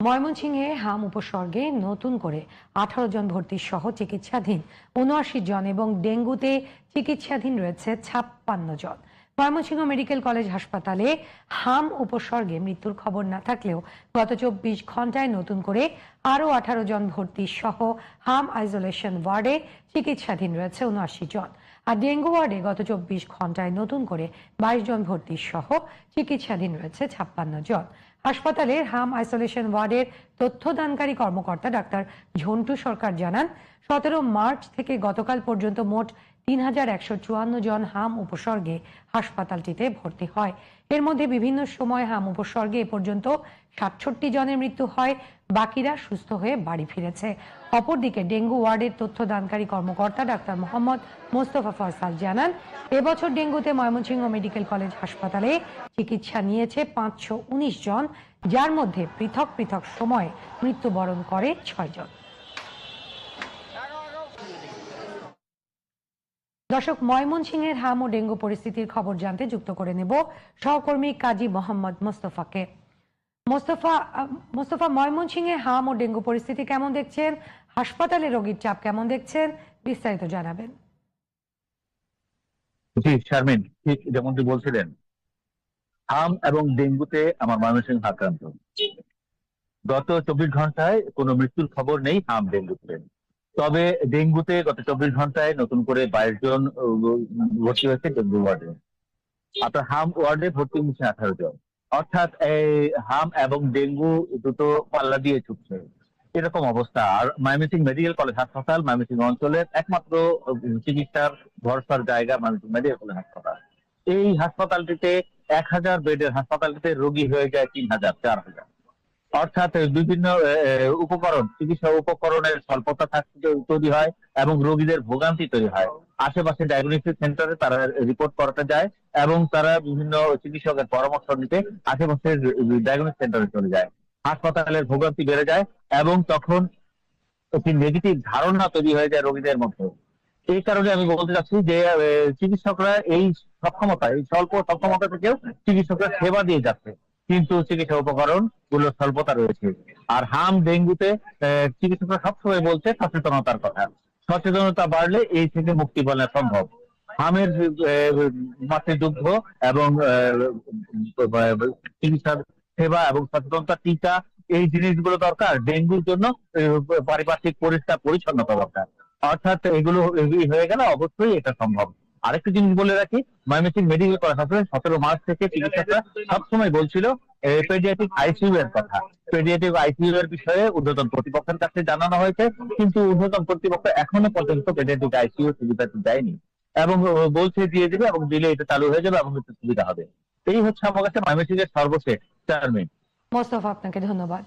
ময়মনসিংহে হাম উপসর্গে নতুন করে 18 জন ভর্তি সহ চিকিৎসাধীন 79 জন এবং ডেঙ্গুতে চিকিৎসাধীন রয়েছে 56 জন। ময়মনসিংহ মেডিকেল কলেজ হাসপাতালে হাম উপসর্গে মৃত্যুর খবর না থাকলেও গত 24 ঘন্টায় নতুন করে আরও 18 জন ভর্তি সহ হাম আইসোলেশন ওয়ার্ডে চিকিৎসাধীন রয়েছে 79 জন। আর ডেঙ্গু ওয়ার্ডে গত 24 ঘন্টায় নতুন করে 22 জন ভর্তি সহ চিকিৎসাধীন রয়েছে 56 জন। হাসপাতালের হাম আইসোলেশন ওয়ার্ডের তথ্যদানকারী কর্মকর্তা ডাক্তার ঝন্টু সরকার জানান, 17 মার্চ থেকে গতকাল পর্যন্ত মোট 3154 জন হাম উপসর্গে হাসপাতালটিতে ভর্তি হয়। এর মধ্যে বিভিন্ন সময় হাম উপসর্গে এ পর্যন্ত 67 জনের মৃত্যু হয়, বাকিরা সুস্থ হয়ে বাড়ি ফিরেছে। অপরদিকে ডেঙ্গু ওয়ার্ডের তথ্যদানকারী কর্মকর্তা ডাক্তার মোহাম্মদ মোস্তফা ফয়সাল জানান, এবছর ডেঙ্গুতে ময়মনসিংহ মেডিকেল কলেজ হাসপাতালে চিকিৎসা নিয়েছে 519 জন, যার মধ্যে পৃথক পৃথক সময়ে মৃত্যুবরণ করে 6 জন। দর্শক, ময়মনসিংহের হাম ও ডেঙ্গু পরিস্থিতির খবর জানতে যুক্ত করে নেব সহকর্মী কাজী মোহাম্মদ মোস্তফাকে। মোস্তফা, ময়মনসিংহে হাম ও ডেঙ্গু পরিস্থিতি কেমন দেখছেন? হাসপাতালে রোগীর চাপ কেমন দেখছেন? বিস্তারিত জানাবেন। জি শারমিন, ঠিক যেমনটি বলছিলেন, হাম এবং ডেঙ্গুতে আমার ময়মনসিংহ আক্রান্ত। গত 24 ঘন্টায় কোনো মৃত্যুর খবর নেই হাম ডেঙ্গুতে। তবে ডেঙ্গুতে গত 24 ঘন্টায় নতুন করে 22 জন ভর্তি হয়েছে ডেঙ্গু ওয়ার্ডে। আপনার হাম ওয়ার্ডে ভর্তি হয়েছে 18 জন। অর্থাৎ এই হাম এবং ডেঙ্গু দুটো পাল্লা দিয়ে ছুটছে, এরকম অবস্থা। আর ময়মনসিংহ মেডিকেল কলেজ হাসপাতাল ময়মনসিংহ অঞ্চলের একমাত্র চিকিৎসার ভরসার জায়গা ময়মনসিংহ মেডিকেল কলেজ হাসপাতাল। এই হাসপাতালটিতে 1000 বেডের হাসপাতালটিতে রোগী হয়ে যায় 3000 4000। অর্থাৎ বিভিন্ন উপকরণ, চিকিৎসা উপকরণের স্বল্পতা তৈরি হয় এবং রোগীদের ভোগান্তি তৈরি হয়। আশেপাশে ডায়াগনস্টিক সেন্টারে তারা রিপোর্ট করাতে যায় এবং তারা বিভিন্ন চিকিৎসকের পরামর্শ নিতে আশেপাশের ডায়াগনস্টিক সেন্টারে চলে যায়। হাসপাতালের ভোগান্তি বেড়ে যায় এবং তখন একটি নেগেটিভ ধারণা তৈরি হয়ে যায় রোগীদের মধ্যে। এই কারণে আমি বলতে চাচ্ছি যে চিকিৎসকরা এই সক্ষমতা, এই স্বল্প সক্ষমতা থেকেও চিকিৎসকরা সেবা দিয়ে যাচ্ছে, কিন্তু চিকিৎসা উপকরণ গুলো স্বল্পতা রয়েছে। আর হাম ডেঙ্গুতে চিকিৎসকরা সবসময় বলছে সচেতনতার কথা। সচেতনতা বাড়লে এই থেকে মুক্তি পাওয়া সম্ভব। হামের মাতৃদুগ্ধ এবং চিকিৎসার সেবা এবং সচেতনতা, টিকা, এই জিনিসগুলো দরকার। ডেঙ্গুর জন্য পারিপার্শ্বিক পরিষ্কার পরিচ্ছন্নতা দরকার। অর্থাৎ এগুলো হয়ে গেলে অবশ্যই এটা সম্ভব। আরেকটা জিনিস বলে রাখি, ময়মনসিংহ মেডিকেল কলেজ হাসপাতালে 17 মার্চ থেকে চিকিৎসকরা সবসময় বলছিল পেডিয়াট্রিক আইসিইউ এর কথা। পেডিয়াট্রিক আইসিইউ এর বিষয়ে ঊর্ধ্বতন কর্তৃপক্ষের কাছে জানানো হয়েছে, কিন্তু ঊর্ধ্বতন কর্তৃপক্ষ এখনো পর্যন্ত পেডিয়াট্রিক আইসিইউ সুবিধাটি দেয়নি এবং বলছে দিয়ে দেবে এবং দিলে এটা চালু হয়ে যাবে এবং এটা সুবিধা হবে। এই হচ্ছে আমার কাছে ময়মনসিংহের সর্বশেষ। চারমিন মোস্তফা, আপনাকে ধন্যবাদ।